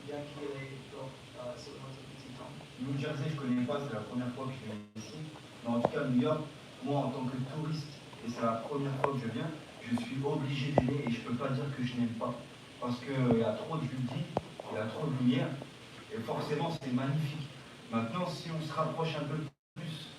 bien qu'il y ait seulement un petit temps. New Jersey, je ne connais pas, c'est la première fois que je viens ici. Mais en tout cas, New York, moi en tant que touriste, et c'est la première fois que je viens, je suis obligé d'aimer et je ne peux pas dire que je n'aime pas. Parce qu'il y a trop de buildings, il y a trop de lumière, et forcément c'est magnifique. Maintenant, si on se rapproche un peu plus,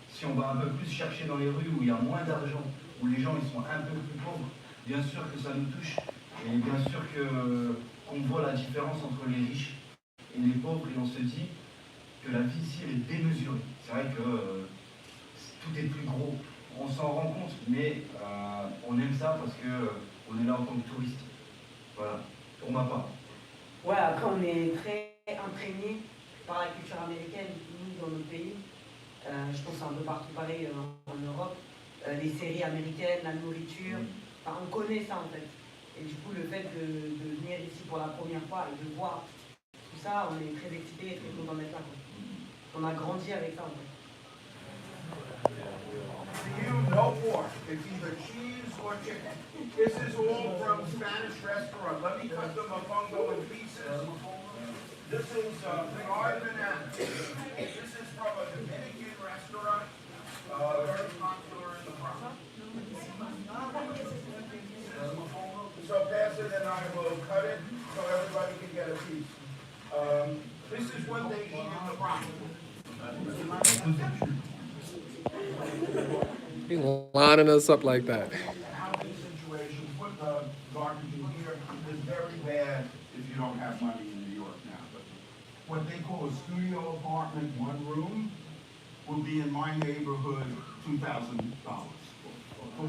si on va un peu plus chercher dans les rues où il y a moins d'argent, où les gens ils sont un peu plus pauvres, bien sûr que ça nous touche, et bien sûr qu'on voit la différence entre les riches et les pauvres, et on se dit que la vie ici elle est démesurée. C'est vrai que tout est plus gros. On s'en rend compte, mais on aime ça parce qu'on est là en tant que touriste. Voilà, pour ma part. Ouais, après on est très imprégné par la culture américaine, nous, dans notre pays. Je pense que c'est un peu partout pareil en Europe. Les séries américaines, la nourriture, enfin, on connaît ça en fait. Et du coup, le fait de venir ici pour la première fois et de voir tout ça, on est très excités et très contents d'être là. On a grandi avec ça en fait. You no more. It's either cheese or chicken. This is all from Spanish restaurant. Let me cut the mofongo in pieces. This is hard banana. This is from a Dominican restaurant, very popular in the Bronx. So Pastor and I will cut it so everybody can get a piece. This is what they eat in the Bronx. He lining us up like that. Housing situation, put the garbage in here is very bad if you don't have money in New York now. But what they call a studio apartment, one room, will be in my neighborhood $2,000 for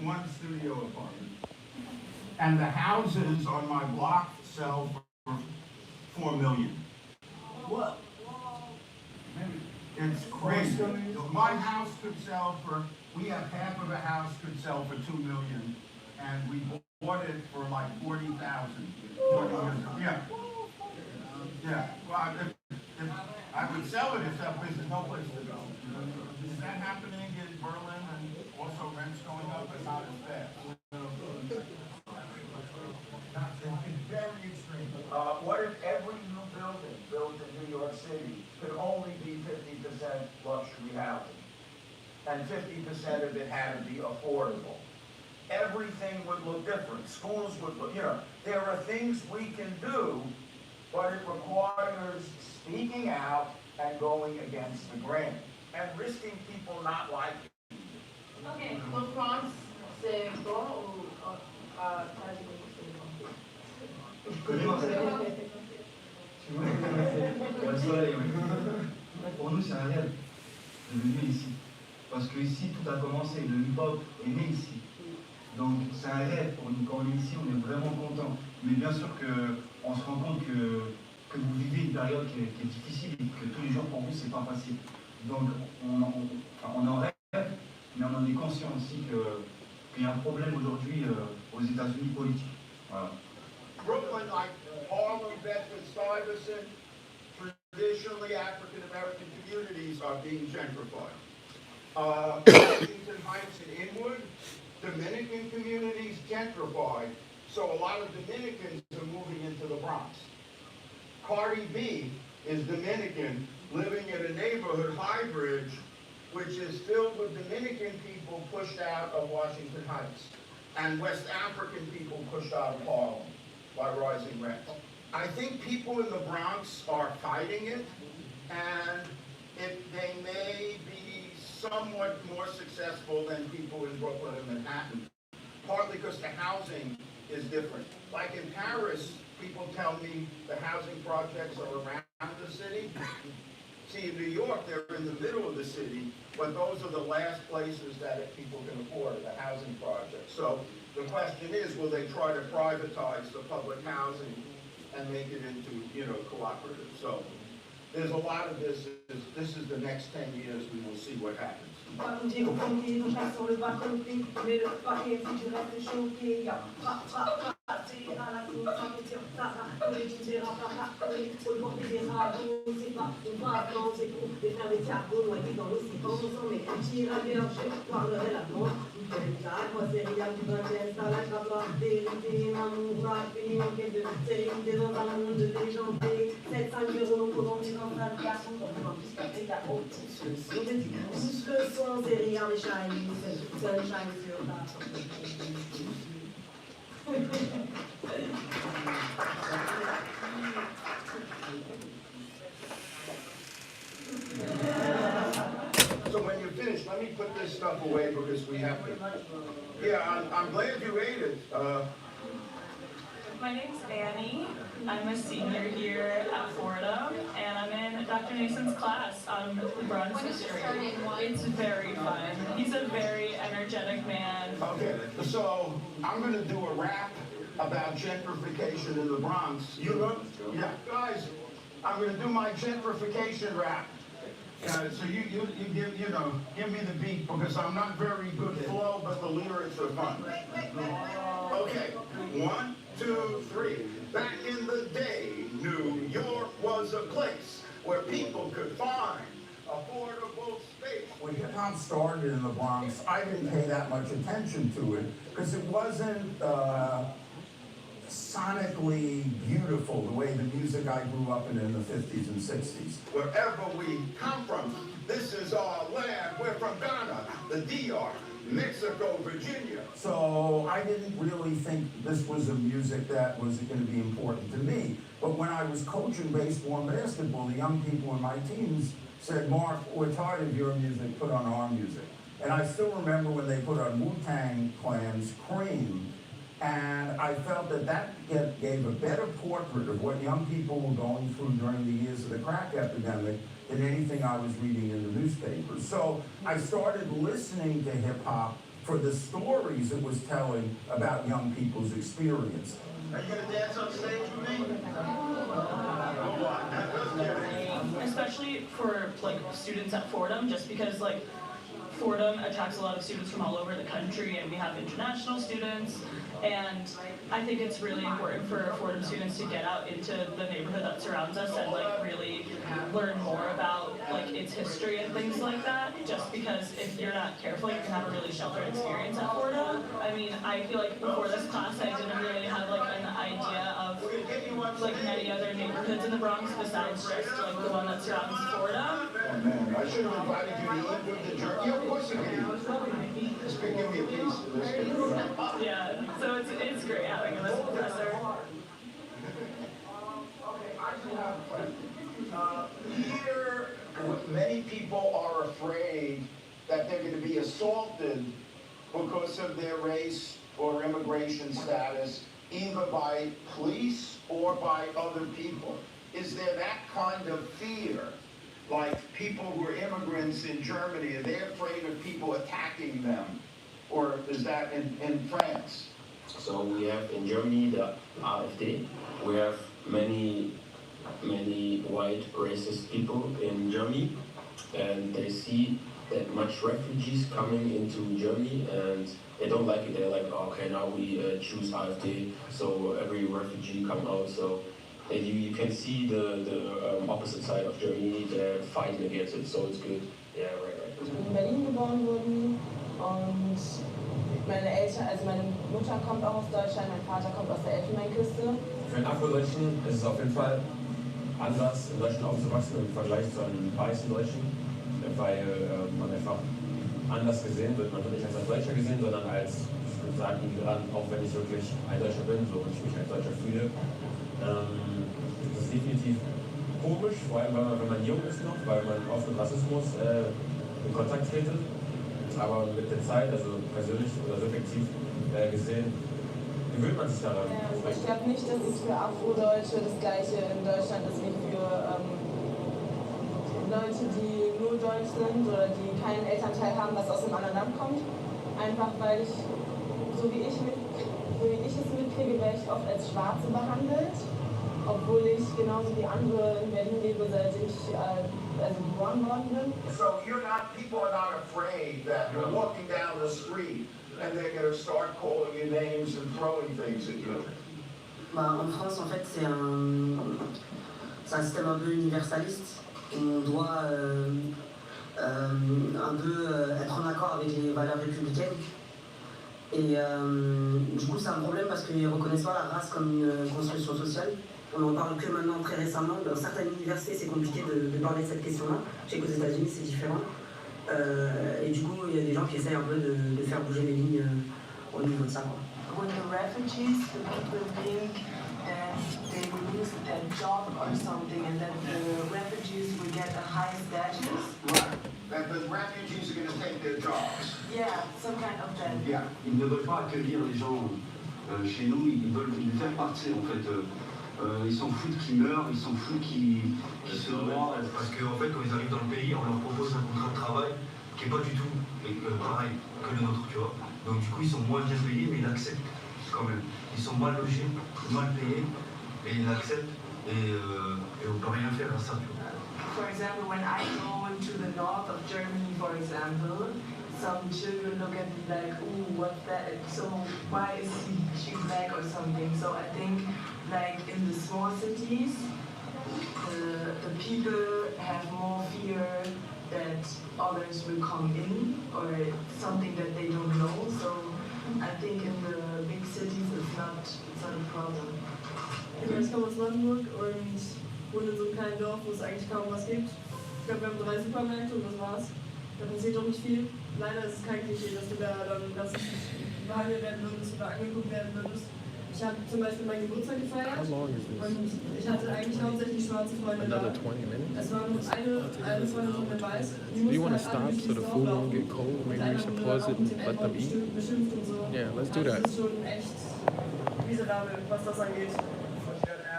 one studio apartment. And the houses on my block sell for $4 million. What? It's crazy. My house could sell for, we have half of a house could sell for $2 million, and we bought it for like $40,000. Yeah. Yeah. Well, if I would sell it if there's no place to go. Is that happening in Berlin and also rents going up, but not as fast? It's very extreme. What if every new building built in New York City could only be 50% luxury housing, and 50% of it had to be affordable? Everything would look different. Schools would look, there are things we can do, but it requires speaking out and going against the grain, and risking people not liking it. Okay, en France, c'est bon ou à États-Unis, c'est bon? Pour nous, c'est un rêve de venir ici. Parce que ici, tout a commencé. Le hip-hop est né ici. Donc, c'est un rêve pour nous. Quand on est ici, on est vraiment content. Mais bien sûr qu'on se rend compte que vous vivez une période qui est difficile et que tous les jours pour vous, c'est pas facile. Donc, on en rêve, mais on en est conscient aussi qu'il y a un problème aujourd'hui aux États-Unis politique. Voilà. Brooklyn, like Harlem, Bedford-Stuyvesant, traditionally African-American communities are being gentrified. Washington Heights and Inwood, Dominican communities gentrified, so a lot of Dominicans are moving into the Bronx. Cardi B is Dominican, living in a neighborhood, Highbridge, which is filled with Dominican people pushed out of Washington Heights, and West African people pushed out of Harlem by rising rents. I think people in the Bronx are fighting it, and they may be somewhat more successful than people in Brooklyn and Manhattan, partly because the housing is different. Like in Paris, people tell me the housing projects are around the city. See, in New York, they're in the middle of the city, but those are the last places that people can afford the housing projects. So the question is, will they try to privatize the public housing and make it into, cooperative? So there's a lot of this. This is the next 10 years. We will see what happens. manquait de sérénité dans un monde déjanté, 7-5 euros pour dormir dans un garçon, en plus qu'après il y a tous le son, c'est rien, les shiny, sunshine sur ta. So when you finish, let me put this stuff away because we have to. Yeah, I'm glad you ate it. My name's Annie. I'm a senior here at Fordham, and I'm in Dr. Nason's class on the Bronx history. It's very fun. He's a very energetic man. Okay, so I'm going to do a rap about gentrification in the Bronx. You know? Yeah, guys, I'm going to do my gentrification rap. So you give me the beat because I'm not very good flow, but the lyrics are fun. Okay, 1, 2, 3. Back in the day, New York was a place where people could find affordable space. When hip hop started in the Bronx, I didn't pay that much attention to it because it wasn't sonically beautiful the way the music I grew up in the 50s and 60s. Wherever we come from, this is our land. We're from Ghana, the DR, Mexico, Virginia. So I didn't really think this was a music that was going to be important to me. But when I was coaching baseball and basketball, the young people in my teams said, Mark, we're tired of your music, put on our music. And I still remember when they put on Wu-Tang Clan's Cream, and I felt that gave a better portrait of what young people were going through during the years of the crack epidemic than anything I was reading in the newspapers. So I started listening to hip hop for the stories it was telling about young people's experience. Are you gonna dance on stage with me? Especially for like students at Fordham, just because like Fordham attracts a lot of students from all over the country, and we have international students, and I think it's really important for Fordham students to get out into the neighborhood that surrounds us and like really learn more about like its history and things like that, just because if you're not careful, you can have a really sheltered experience at Fordham. I mean, I feel like before this class, I didn't really have like an idea of like many other neighborhoods in the Bronx besides just like the one that surrounds Fordham. Oh man, I should have invited you to eat with the jerky. Yeah, of course you can eat. Just give me a piece of this. Yeah, so it's great having a this professor. Here, many people are afraid that they're going to be assaulted because of their race or immigration status, either by police or by other people. Is there that kind of fear? Like people who are immigrants in Germany, are they afraid of people attacking them? Or is that in France? So we have in Germany the AfD. We have many white racist people in Germany, and they see that much refugees coming into Germany, and they don't like it. They're like, oh, okay, now we choose AfD, so every refugee come out. So and you can see the opposite side of Germany. They're fighting against it, so it's good. Yeah, right. Ich bin in Berlin geboren worden und meine Eltern, also meine Mutter kommt auch aus Deutschland, mein Vater kommt aus der Elfenbeinküste. Für einen Afrodeutschen ist es auf jeden Fall anders, in Deutschland aufzuwachsen im Vergleich zu einem weißen Deutschen, weil man einfach anders gesehen wird. Man wird nicht als Deutscher gesehen, sondern als, ich würde sagen, Immigrant, auch wenn ich wirklich ein Deutscher bin, so und ich mich als Deutscher fühle. Das ist definitiv komisch, vor allem wenn man jung ist noch, weil man oft mit Rassismus in Kontakt tretet. Aber mit der Zeit, also persönlich oder subjektiv gesehen, gewöhnt man sich daran. Ja, ich glaube nicht, dass es für Afrodeutsche das Gleiche in Deutschland ist wie für Leute, die nur deutsch sind oder die keinen Elternteil haben, das aus einem anderen Land kommt. Einfach weil ich, so wie ich es mitkriege, werde ich oft als Schwarze behandelt, obwohl ich genauso wie andere in Berlin lebe, seit ich geboren worden bin. So people are not afraid that you're walking down the street and they're going to start calling you names and throwing things at you. En France, en fait, c'est un système un peu universaliste. On doit un peu être en accord avec les valeurs républicaines. Et du coup, c'est un problème parce qu'ils ne reconnaissent pas la race comme une construction sociale. On en parle que maintenant très récemment. Dans certaines universités, c'est compliqué de parler de cette question-là. Je sais qu'aux États-Unis, c'est différent. Et du coup, il y a des gens qui essayent un peu de faire bouger les lignes au niveau de ça. When the refugees, the people think that they will lose their job or something, and that the refugees will get a high status. Right. That the refugees are going to take their jobs. Yeah, some kind of that. Yeah. Ils ne veulent pas accueillir les gens chez nous, ils veulent les faire partir en fait. Ils s'en foutent qu'ils meurent, ils s'en foutent qu'ils se noient. Parce qu'en fait, quand ils arrivent dans le pays, on leur propose un contrat de travail qui n'est pas du tout pareil que le nôtre, tu vois. Donc du coup, ils sont moins bien payés, mais ils l'acceptent quand même. Ils sont mal logés, mal payés, et ils l'acceptent, et on ne peut rien faire à ça, tu vois. For example, when I go into the north of Germany, for example, some children look at me like, ooh, what's that? So why is she black or something? So I think, like in the small cities, the people have more fear that others will come in or something that they don't know. So I think in the big cities it's not a problem. Ich komme aus Brandenburg und wohne in so einem kleinen Dorf, wo es eigentlich kaum was gibt. Ich glaube, wir haben 3 Supermärkte und das war's. Da passiert doch nicht viel. Leider ist es kein Klischee, dass du da dann behandelt werden würdest oder angeguckt werden würdest. Ich habe zum Beispiel meinen Geburtstag gefeiert und ich hatte eigentlich hauptsächlich schwarze Freunde da. Es war nur eine Freundin von mir weiß. Do you want to stop so the food won't get cold? Maybe we should pause it and let them eat? Beschimpft und so. Yeah, let's do that. Das ist schon echt miserabel, was das angeht.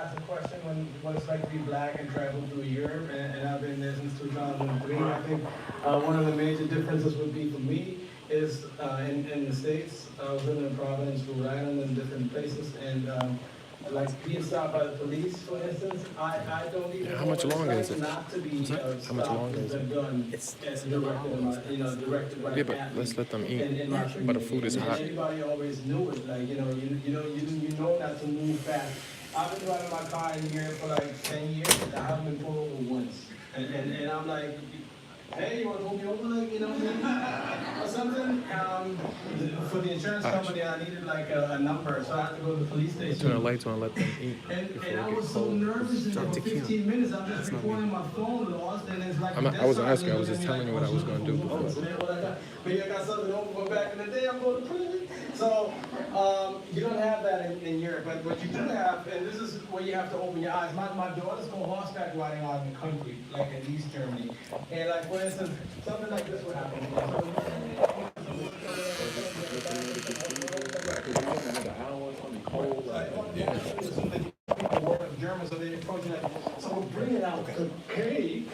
Asked a question when what it's like to be black and travel through Europe, and I've been there since 2003. I think one of the major differences would be for me is in the States, I was living in Providence, Rhode Island, and different places, and like being stopped by the police, for instance, I don't even How much longer is it? Not to be How much longer is it? It's directed by Yeah, but let's let them eat. But the food is hot. Everybody always knew it, like you know not to move fast. I've been driving my car in here for like 10 years, and I haven't been pulled over once. And I'm like, hey, you want to pull me over, like, you know, or something? For the insurance company, I needed like a number, so I had to go to the police station. Turn the lights on, let them eat. And I was so nervous, and for 15 minutes, I'm just recording my phone lost, and it's like I wasn't asking, I was just telling you what I was going to do before. Maybe I got something over from back in the day, I'm going to prison. So, you don't have that in Europe, but what you do have, and this is where you have to open your eyes. My daughters go horseback riding out in the country, like in East Germany. And like, for instance, something like this would happen. Germans, so they approaching that. So we're bringing out the cave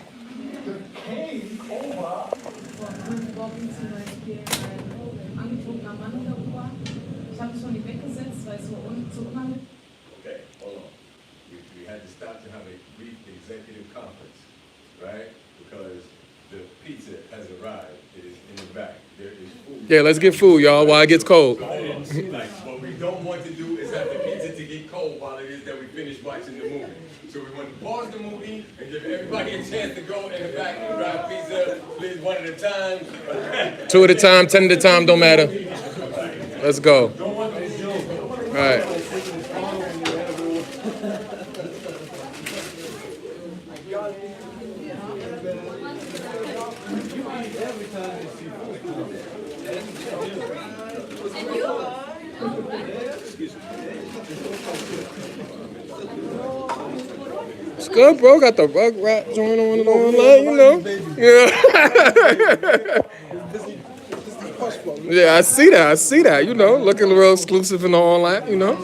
over. Ich habe schon die weggesetzt, weil es so unheimlich. Okay, hold on. We had to stop to have a brief executive conference, right? Because the pizza has arrived. It is in the back. There is food. Yeah, let's get food, y'all, while it gets cold. Like, what we don't want to do is have the pizza to get cold while it is that we finish watching the movie. So we want to pause the movie and give everybody a chance to go in the back and grab pizza, please, one at a time. 2 at a time, 10 at a time, don't matter. Let's go. All right. It's good, bro. Got the rug wrap joint on and all that, you know. Yeah. Yeah, I see that, you know. Looking real exclusive and all that, you know.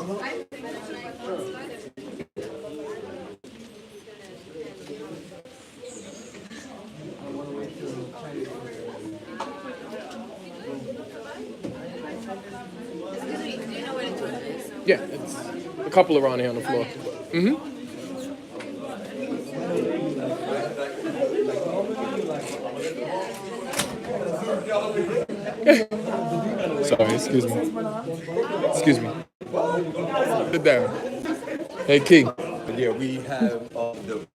Yeah, it's a couple around here on the floor. Mm-hmm. Sorry, excuse me. Excuse me. Sit down. Hey, Key. Yeah, we have the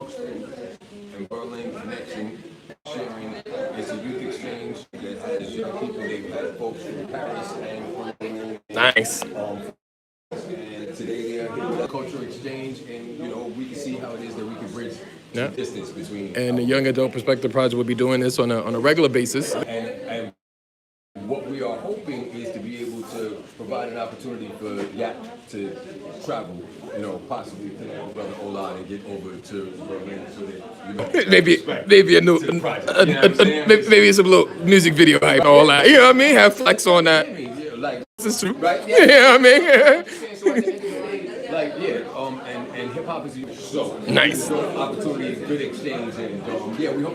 and Berlin connection sharing. It's a youth exchange that has people. They've had folks from Paris and from Nice. And today they're here with a cultural exchange, and you know we can see how it is that we can bridge Yeah. the distance between. And the Young Adult Perspective Project will be doing this on a regular basis. And what we are hoping is to be able to provide an opportunity for YAPP to travel, you know, possibly to Brother Olan and get over to Berlin so that, you know, maybe a new, to the project. You know what I'm saying? maybe some little music video hype and all that. You know what I mean? Have flex on that. Yeah, like, This is true. right? You know what I mean? So at the end of the day, like, yeah, and hip hop is so Nice. opportunity, good exchange, and yeah, we hope that